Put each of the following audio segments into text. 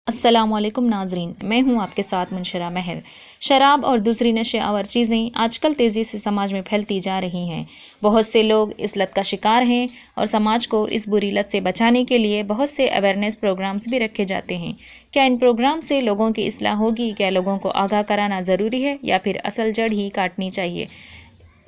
अस्सलामुअलैकुम नाजरीन, मैं हूं आपके साथ मुनशरा महर। शराब और दूसरी नशे आवर चीज़ें आजकल तेज़ी से समाज में फैलती जा रही हैं। बहुत से लोग इस लत का शिकार हैं और समाज को इस बुरी लत से बचाने के लिए बहुत से अवेयरनेस प्रोग्राम्स भी रखे जाते हैं। क्या इन प्रोग्राम से लोगों की इस्लाह होगी? क्या लोगों को आगाह कराना ज़रूरी है या फिर असल जड़ ही काटनी चाहिए?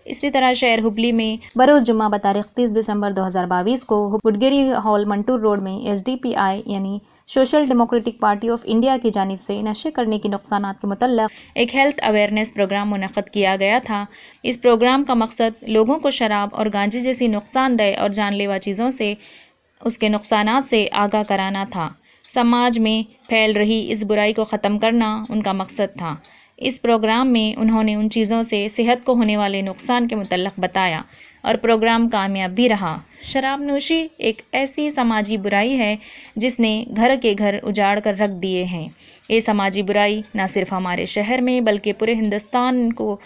इसी तरह शहर हुबली में बरोज़ जुम्मा बतारीख 30 दिसंबर 2022 को हुडगिरी हॉल मंटूर रोड में SDPI यानी social democratic party of India की जानिब से नशे करने के नुकसानात के मुतल्लिक़ एक हेल्थ अवेयरनेस प्रोग्राम मुनक़्क़द किया गया था। इस प्रोग्राम का मकसद लोगों को शराब और गांजे जैसी नुकसानदेह और जानलेवा चीज़ों से उसके नुकसानात से आगाह कराना था। समाज में फैल रही इस बुराई को ख़त्म करना उनका मकसद था। इस प्रोग्राम में उन्होंने उन चीज़ों से सेहत को होने वाले नुकसान के मुतल्लिक़ बताया और प्रोग्राम कामयाब भी रहा। शराब नोशी एक ऐसी समाजी बुराई है जिसने घर के घर उजाड़ कर रख दिए हैं। ये समाजी बुराई न सिर्फ हमारे शहर में बल्कि पूरे हिंदुस्तान को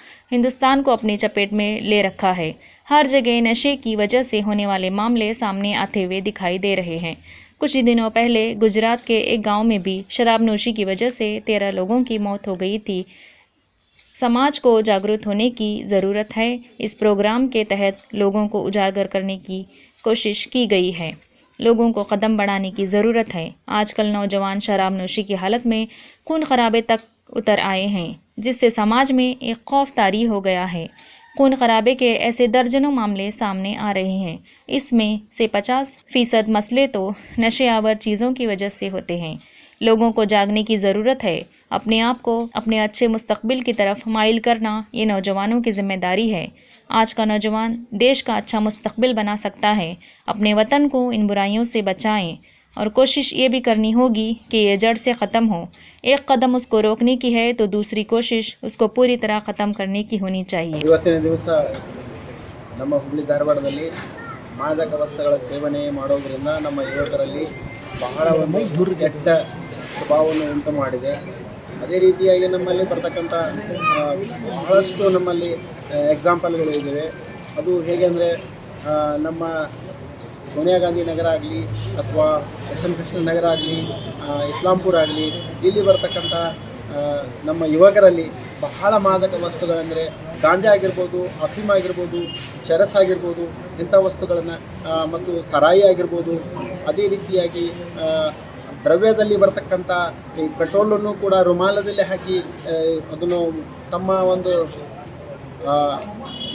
अपनी चपेट में ले रखा है। हर जगह नशे की वजह से होने वाले मामले सामने आते हुए दिखाई दे रहे हैं। कुछ ही दिनों पहले गुजरात के एक गांव में भी शराब नोशी की वजह से 13 लोगों की मौत हो गई थी। समाज को जागरूक होने की ज़रूरत है। इस प्रोग्राम के तहत लोगों को उजागर करने की कोशिश की गई है। लोगों को कदम बढ़ाने की ज़रूरत है। आजकल नौजवान शराब नोशी की हालत में खून खराबे तक उतर आए हैं, जिससे समाज में एक खौफ तारी हो गया है। खून खराबे के ऐसे दर्जनों मामले सामने आ रहे हैं। इसमें से 50% मसले तो नशे आवर चीज़ों की वजह से होते हैं। लोगों को जागने की ज़रूरत है। अपने आप को अपने अच्छे मुस्तकबिल की तरफ माइल करना ये नौजवानों की ज़िम्मेदारी है। आज का नौजवान देश का अच्छा मुस्तकबिल बना सकता है। अपने वतन को इन बुराइयों से बचाएं और कोशिश ये भी करनी होगी कि ये जड़ से ख़त्म हो। एक कदम उसको रोकने की है तो दूसरी कोशिश उसको पूरी तरह ख़त्म करने की होनी चाहिए। ಇವತ್ತಿನ ದಿವಸ ನಮ್ಮ ಹುಬ್ಬಳ್ಳಿ ಧಾರವಾಡದಲ್ಲಿ ಮಾದಕ ವಸ್ತುಗಳ ಸೇವನೆ ಮಾಡೋದ್ರಿಂದ ನಮ್ಮ ಯುವಕರಲ್ಲಿ ಬಹಳ ಒಂದು ಕೆಟ್ಟ ಸ್ವಭಾವವನ್ನು ಉಂಟು ಮಾಡಿದೆ. ಅದೇ ರೀತಿಯಾಗಿ ನಮ್ಮಲ್ಲಿ ಬರ್ತಕ್ಕಂಥ ಬಹಳಷ್ಟು ನಮ್ಮಲ್ಲಿ ಎಕ್ಸಾಂಪಲ್ಗಳು ಇದ್ದಾವೆ. ಅದು ಹೇಗೆ ಅಂದರೆ ನಮ್ಮ ಸೋನಿಯಾ ಗಾಂಧಿ ನಗರ ಆಗಲಿ ಅಥವಾ SM ಕೃಷ್ಣ ನಗರ ಆಗಲಿ ಇಸ್ಲಾಂಪುರ ಆಗಲಿ ಇಲ್ಲಿ ಬರ್ತಕ್ಕಂಥ ನಮ್ಮ ಯುವಕರಲ್ಲಿ ಬಹಳ ಮಾದಕ ವಸ್ತುಗಳಂದರೆ ಗಾಂಜಾ ಆಗಿರ್ಬೋದು, ಅಫೀಮ್ ಆಗಿರ್ಬೋದು, ಚರಸ್ ಆಗಿರ್ಬೋದು, ಇಂಥ ವಸ್ತುಗಳನ್ನು ಮತ್ತು ಸರಾಯಿ ಆಗಿರ್ಬೋದು, ಅದೇ ರೀತಿಯಾಗಿ ದ್ರವ್ಯದಲ್ಲಿ ಬರ್ತಕ್ಕಂಥ ಈ ಪೆಟ್ರೋಲನ್ನು ಕೂಡ ರುಮಾಲದಲ್ಲಿ ಹಾಕಿ ಅದನ್ನು ತಮ್ಮ ಒಂದು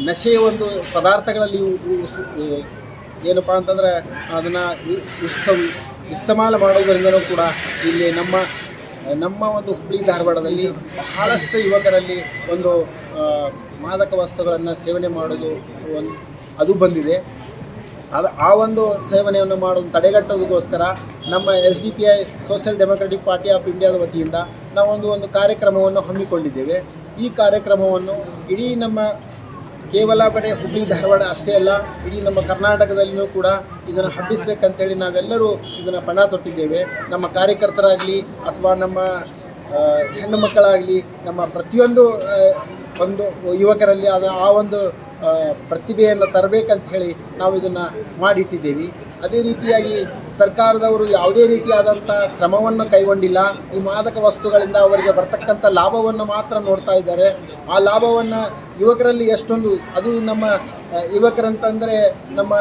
ನಶೆಯ ಒಂದು ಪದಾರ್ಥಗಳಲ್ಲಿ ಏನಪ್ಪ ಅಂತಂದರೆ ಅದನ್ನು ಇಸ್ತಮಾಲ ಮಾಡೋದರಿಂದಲೂ ಕೂಡ ಇಲ್ಲಿ ನಮ್ಮ ಒಂದು ಹುಬ್ಬಳ್ಳಿ ಧಾರವಾಡದಲ್ಲಿ ಬಹಳಷ್ಟು ಯುವಕರಲ್ಲಿ ಒಂದು ಮಾದಕ ವಸ್ತುಗಳನ್ನು ಸೇವನೆ ಮಾಡೋದು ಅದು ಬಂದಿದೆ. ಆ ಒಂದು ಸೇವನೆಯನ್ನು ಮಾಡೋದು ತಡೆಗಟ್ಟೋದಕ್ಕೋಸ್ಕರ ನಮ್ಮ SDPI social democratic party of ಇಂಡಿಯಾದ ವತಿಯಿಂದ ನಾವು ಒಂದು ಕಾರ್ಯಕ್ರಮವನ್ನು ಹಮ್ಮಿಕೊಂಡಿದ್ದೇವೆ. ಈ ಕಾರ್ಯಕ್ರಮವನ್ನು ಇಡೀ ನಮ್ಮ ಕೇವಲ ಬರೀ ಹುಬ್ಬಳ್ಳಿ ಧಾರವಾಡ ಅಷ್ಟೇ ಅಲ್ಲ, ಇಡೀ ನಮ್ಮ ಕರ್ನಾಟಕದಲ್ಲಿಯೂ ಕೂಡ ಇದನ್ನು ಹಬ್ಬಿಸಬೇಕಂತೇಳಿ ನಾವೆಲ್ಲರೂ ಇದನ್ನು ಪಣ ತೊಟ್ಟಿದ್ದೇವೆ. ನಮ್ಮ ಕಾರ್ಯಕರ್ತರಾಗಲಿ ಅಥವಾ ನಮ್ಮ ಹೆಣ್ಣು ಮಕ್ಕಳಾಗಲಿ, ನಮ್ಮ ಪ್ರತಿಯೊಂದು ಒಂದು ಯುವಕರಲ್ಲಿ ಆ ಒಂದು ಪ್ರತಿಭೆಯನ್ನು ತರಬೇಕಂತ ಹೇಳಿ ನಾವು ಇದನ್ನು ಮಾಡಿಟ್ಟಿದ್ದೇವೆ. ಅದೇ ರೀತಿಯಾಗಿ ಸರ್ಕಾರದವರು ಯಾವುದೇ ರೀತಿಯಾದಂಥ ಕ್ರಮವನ್ನು ಕೈಗೊಂಡಿಲ್ಲ. ಈ ಮಾದಕ ವಸ್ತುಗಳಿಂದ ಅವರಿಗೆ ಬರ್ತಕ್ಕಂಥ ಲಾಭವನ್ನು ಮಾತ್ರ ನೋಡ್ತಾ ಇದ್ದಾರೆ. ಆ ಲಾಭವನ್ನು ಯುವಕರಲ್ಲಿ ಎಷ್ಟೊಂದು, ಅದು ನಮ್ಮ ಯುವಕರಂತಂದರೆ ನಮ್ಮ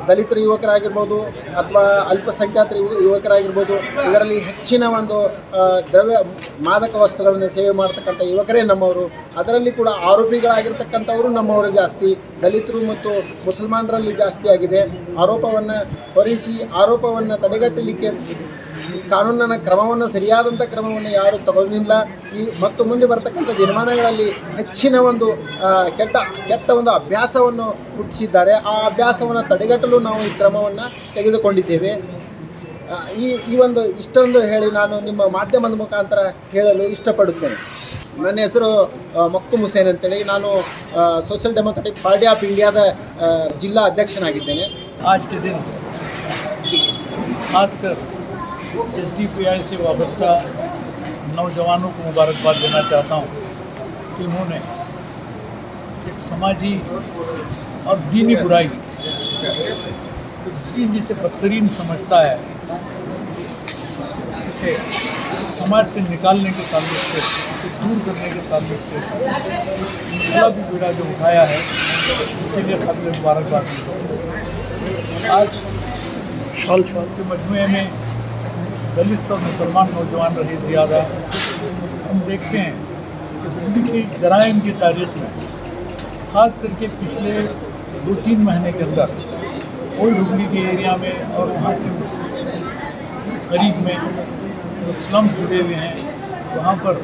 ದಲಿತರ ಯುವಕರಾಗಿರ್ಬೋದು ಅಥವಾ ಅಲ್ಪಸಂಖ್ಯಾತರ ಯುವಕರಾಗಿರ್ಬೋದು, ಇದರಲ್ಲಿ ಹೆಚ್ಚಿನ ಒಂದು ಮಾದಕ ವಸ್ತುಗಳನ್ನು ಸೇವೆ ಮಾಡ್ತಕ್ಕಂಥ ಯುವಕರೇ ನಮ್ಮವರು. ಅದರಲ್ಲಿ ಕೂಡ ಆರೋಪಿಗಳಾಗಿರ್ತಕ್ಕಂಥವರು ನಮ್ಮವರು ಜಾಸ್ತಿ, ದಲಿತರು ಮತ್ತು ಮುಸಲ್ಮಾನರಲ್ಲಿ ಜಾಸ್ತಿ ಆಗಿದೆ. ಆರೋಪವನ್ನು ತಡೆಗಟ್ಟಲಿಕ್ಕೆ ಕಾನೂನಿನ ಕ್ರಮವನ್ನು, ಸರಿಯಾದಂಥ ಕ್ರಮವನ್ನು ಯಾರು ತಗೊಂಡಿಲ್ಲ. ಮತ್ತು ಮುಂದೆ ಬರ್ತಕ್ಕಂಥ ದಿನಮಾನಗಳಲ್ಲಿ ಹೆಚ್ಚಿನ ಒಂದು ಕೆಟ್ಟ ಒಂದು ಅಭ್ಯಾಸವನ್ನು ಹುಟ್ಟಿಸಿದ್ದಾರೆ. ಆ ಅಭ್ಯಾಸವನ್ನು ತಡೆಗಟ್ಟಲು ನಾವು ಈ ಕ್ರಮವನ್ನು ತೆಗೆದುಕೊಂಡಿದ್ದೇವೆ. ಇಷ್ಟೊಂದು ಹೇಳಿ ನಾನು ನಿಮ್ಮ ಮಾಧ್ಯಮದ ಮುಖಾಂತರ ಹೇಳಲು ಇಷ್ಟಪಡುತ್ತೇನೆ. ನನ್ನ ಹೆಸರು ಮಕ್ತುಮ್ ಹುಸೇನ್ ಅಂತೇಳಿ, ನಾನು ಸೋಷಿಯಲ್ ಡೆಮೊಕ್ರೆಟಿಕ್ ಪಾರ್ಟಿ ಆಫ್ ಇಂಡಿಯಾದ ಜಿಲ್ಲಾ ಅಧ್ಯಕ್ಷನಾಗಿದ್ದೇನೆ. आज के दिन खासकर SDPI से वाबस्ता नौजवानों को मुबारकबाद देना चाहता हूँ कि उन्होंने एक समाजी और दीनी बुराई, दीन जिसे बदतरीन समझता है, उसे समाज से निकालने के ताल्लुक से, उसे दूर करने के ताल्लुक से इनकलाबी बीड़ा जो उठाया है, उसके लिए काबिल मुबारकबाद है। आज के मजमूए में दलित और मुसलमान नौजवान रहे ज़्यादा। हम देखते हैं कि हुगली के जराइम की तारीख़ में ख़ास करके पिछले 2-3 महीने के अंदर ओल्ड हुगली के एरिया में और वहाँ से करीब में जो स्लम जुड़े हुए हैं, वहाँ पर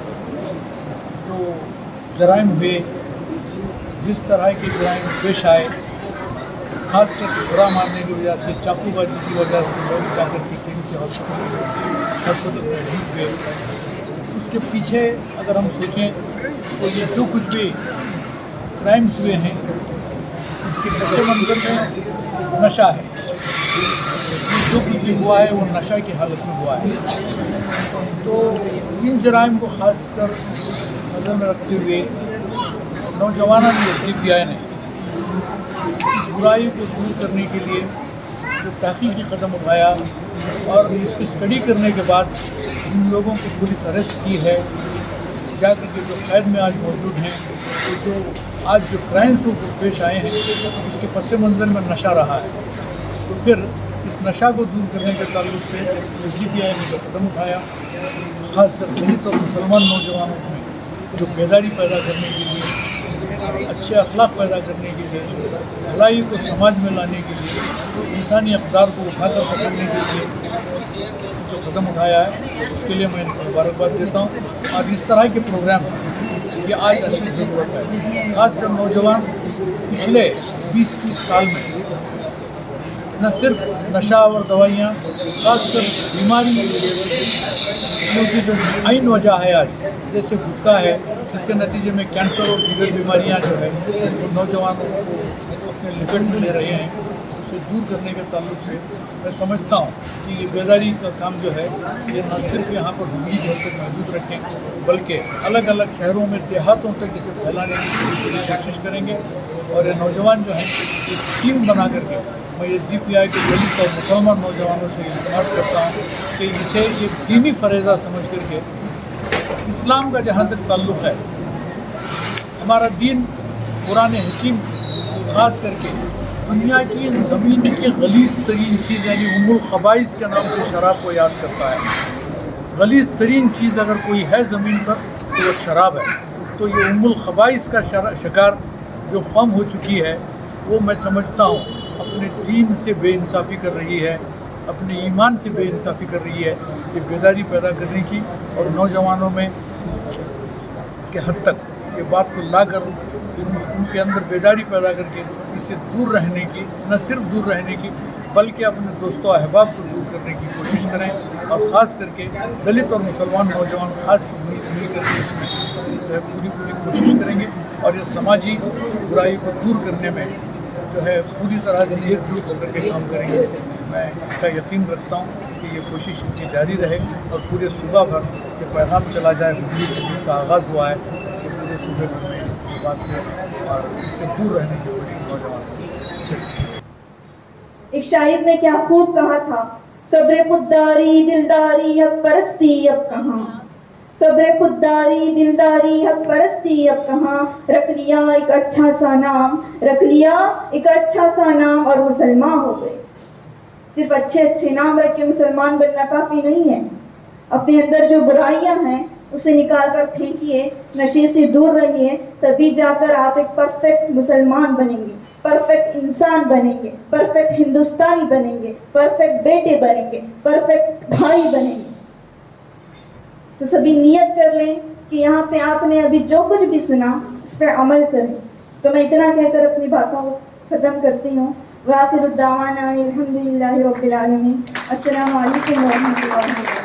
जो जराइम हुए, जिस तरह के जराइम पेश आए, खासकर छुरा मारने की वजह से, चाकूबाजी की वजह से लोग जाकर के किसी हॉस्पिटल में एडमिट हुए। उसके पीछे अगर हम सोचें तो ये जो कुछ भी क्राइम्स हुए हैं, इसके पस मंज़र में नशा है। जो कुछ भी हुआ है वो नशा की हालत में हुआ है। तो इन जराइम को ख़ास कर नज़र में रखते हुए नौजवानों की SDPI ने इस बुराई को दूर करने के लिए जो तहकीकी कदम उठाया और इसकी स्टडी करने के बाद जिन लोगों को पुलिस अरेस्ट की है, जाकर के जो कैद में आज मौजूद हैं, तो जो आज जो क्राइम्स पेश आए हैं, उसके पस मंज़र में नशा रहा है। तो फिर इस नशा को दूर करने के ताल्लुक से SDPI ने जो कदम उठाया, ख़ासकर दलित और मुसलमान नौजवानों में जो बेदारी पैदा करने के लिए, अच्छे अखलाक पैदा करने के लिए, भलाई को समाज में लाने के लिए, इंसानी अक़दार को उठाकर पकड़ने के लिए जो कदम उठाया है, उसके लिए मैं मुबारकबाद देता हूँ। और इस तरह के प्रोग्राम्स ये आज अच्छी ज़रूरत है। ख़ासकर नौजवान पिछले 20-30 साल में न सिर्फ नशा और दवाइयाँ, ख़ासकर बीमारी क्योंकि जो आइन वजह है आज, जैसे गुटखा है, जिसके नतीजे में कैंसर और दीगर बीमारियाँ जो है तो नौजवानों को अपने लिपेट में ले रहे हैं, उसे दूर करने के ताल्लुक से मैं समझता हूँ कि ये बेदारी का काम जो है ये न सिर्फ यहाँ पर हुगली भर तक महदूद रखें, बल्कि अलग अलग शहरों में, देहातों तक इसे फैलाने की पूरी कोशिश करेंगे। और ये नौजवान जो हैं एक टीम बना करके मैं SDPI के दलित और मुसलमान नौजवानों से इल्तिमास करता हूँ कि इसे एक दीनी फरेज़ा समझ करके, इस्लाम का जहाँ तक ताल्लुक़ है, हमारा दीन कुरान हकीम ख़ास करके दुनिया की ज़मीन की गलीज़ तरीन चीज़ यानी उम्मुल ख़बाइस के नाम से शराब को याद करता है। गलीज़ तरीन चीज़ अगर कोई है ज़मीन पर तो वो शराब है। तो ये उम्मुल ख़बाइस का शिकार जो कौम हो चुकी है, वो मैं समझता हूँ अपने दीन से बेइंसाफ़ी कर रही है, अपने ईमान से बेइंसाफ़ी कर रही है। ये बेदारी पैदा करने की और नौजवानों में के हद तक ये बात को ला कर उनके अंदर बेदारी पैदा करके इससे दूर रहने की, न सिर्फ दूर रहने की बल्कि अपने दोस्तों अहबाब को दूर करने की कोशिश करें। और ख़ास करके दलित और मुसलमान नौजवान ख़ास मिल करके इसमें जो है पूरी कोशिश करेंगे और ये समाजी बुराई को दूर करने में जो है पूरी तरह से एकजुट होकर के काम करेंगे। मैं इसका यकीन रखता हूँ कि ये कोशिश इनकी जारी रहे और पूरे सूबा भर ये पैगाम चला जाए हुगली से जिसका आगाज़ हुआ है, तो पूरे सूबे भर में ये बात है और इससे दूर रहने की कोशिश नौजवान करें। एक शायर ने क्या खूब कहा था, सब्र खुददारी दिलदारी हक परस्ती अब कहाँ, सब्र खुददारी दिलदारी हक परस्ती अब कहाँ, रख लिया एक अच्छा सा नाम, रख लिया एक अच्छा सा नाम और मुसलमान हो गए। सिर्फ अच्छे नाम रख के मुसलमान बनना काफ़ी नहीं है। अपने अंदर जो बुराइयां हैं उसे निकाल कर फेंकिए, नशे से दूर रहिए, तभी जाकर आप एक परफेक्ट मुसलमान बनेंगे, परफेक्ट इंसान बनेंगे, परफेक्ट हिंदुस्तानी बनेंगे, परफेक्ट बेटे बनेंगे, परफेक्ट भाई बनेंगे। तो सभी नियत कर लें कि यहाँ पे आपने अभी जो कुछ भी सुना उस पर अमल करें। तो मैं इतना कहकर अपनी बातों को ख़त्म करती हूँ। वाखिरु दावाना अनिल हम्दुलिल्लाहि रब्बिल आलमीन। अस्सलामु अलैकुम व रहमतुल्लाहि व बरकातुहू।